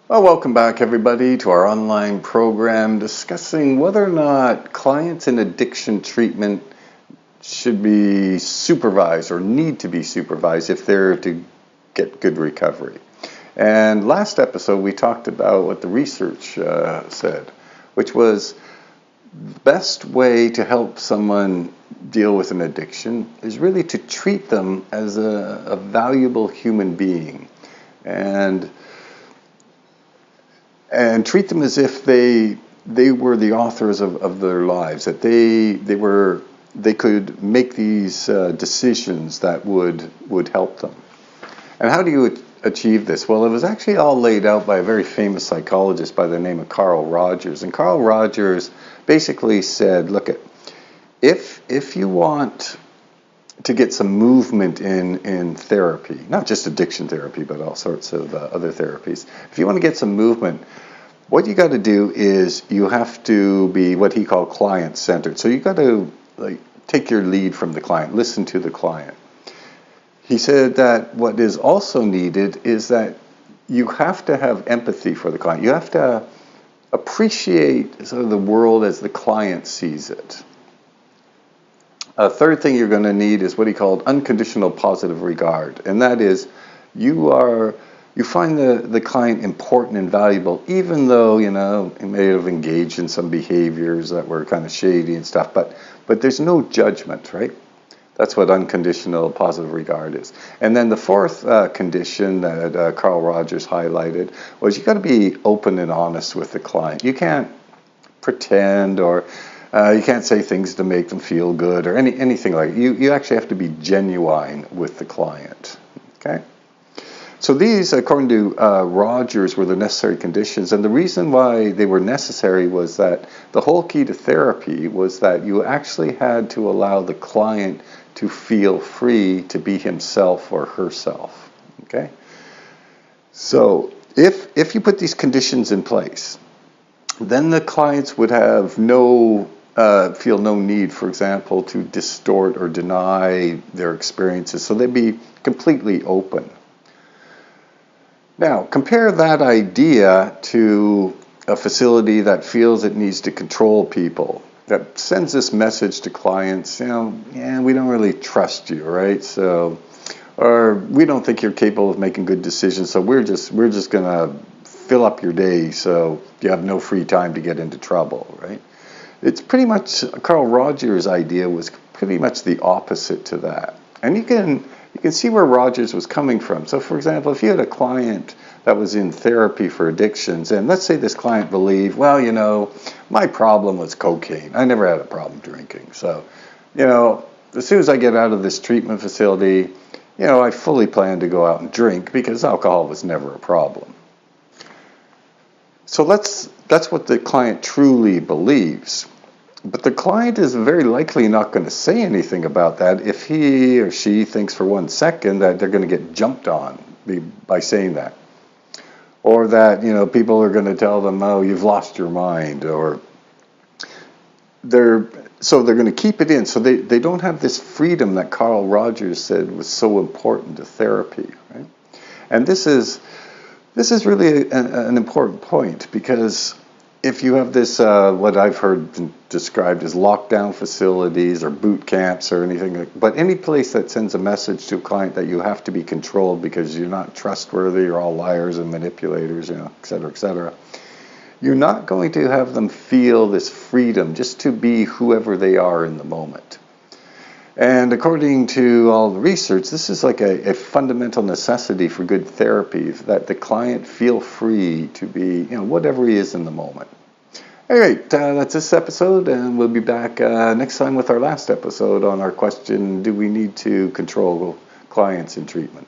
Well, welcome back, everybody, to our online program discussing whether or not clients in addiction treatment should be supervised or need to be supervised if they're to get good recovery. And last episode, we talked about what the research said, which was the best way to help someone deal with an addiction is really to treat them as a valuable human being. And treat them as if they were the authors of their lives, that they could make these decisions that would help them. And how do you achieve this? Well, it was actually all laid out by a very famous psychologist by the name of Carl Rogers. And Carl Rogers basically said, look, if you want to get some movement in therapy, not just addiction therapy, but all sorts of other therapies. If you want to get some movement, what you got to do is you have to be what he called client-centered. So you got to take your lead from the client, listen to the client. He said that what is also needed is that you have to have empathy for the client. You have to appreciate sort of the world as the client sees it. A third thing you're going to need is what he called unconditional positive regard, and that is you find the client important and valuable, even though he may have engaged in some behaviors that were kind of shady and stuff. But there's no judgment, right? That's what unconditional positive regard is. And then the fourth condition that Carl Rogers highlighted was you got to be open and honest with the client. You can't pretend or you can't say things to make them feel good or anything like that. You actually have to be genuine with the client. Okay? So these, according to Rogers, were the necessary conditions. And the reason why they were necessary was that the whole key to therapy was that you actually had to allow the client to feel free to be himself or herself. Okay? So if you put these conditions in place, then the clients would have feel no need, for example, to distort or deny their experiences. So they'd be completely open. Now, compare that idea to a facility that feels it needs to control people, that sends this message to clients, we don't really trust you, right? So, or we don't think you're capable of making good decisions, so we're just going to fill up your day so you have no free time to get into trouble, right? It's pretty much, Carl Rogers' idea was pretty much the opposite to that. And you can see where Rogers was coming from. So, for example, if you had a client that was in therapy for addictions, and let's say this client believed, my problem was cocaine. I never had a problem drinking. So, as soon as I get out of this treatment facility, I fully plan to go out and drink because alcohol was never a problem. So that's what the client truly believes. But the client is very likely not going to say anything about that if he or she thinks for 1 second that they're going to get jumped on by saying that. Or that, people are going to tell them, oh, you've lost your mind. Or they're going to keep it in. So they don't have this freedom that Carl Rogers said was so important to therapy, right? And this is really an important point, because if you have this, what I've heard described as lockdown facilities or boot camps or anything, but any place that sends a message to a client that you have to be controlled because you're not trustworthy, you're all liars and manipulators, et cetera, you're not going to have them feel this freedom just to be whoever they are in the moment. And according to all the research, this is like a fundamental necessity for good therapy, that the client feel free to be, whatever he is in the moment. All right, that's this episode, and we'll be back next time with our last episode on our question, do we need to control clients in treatment?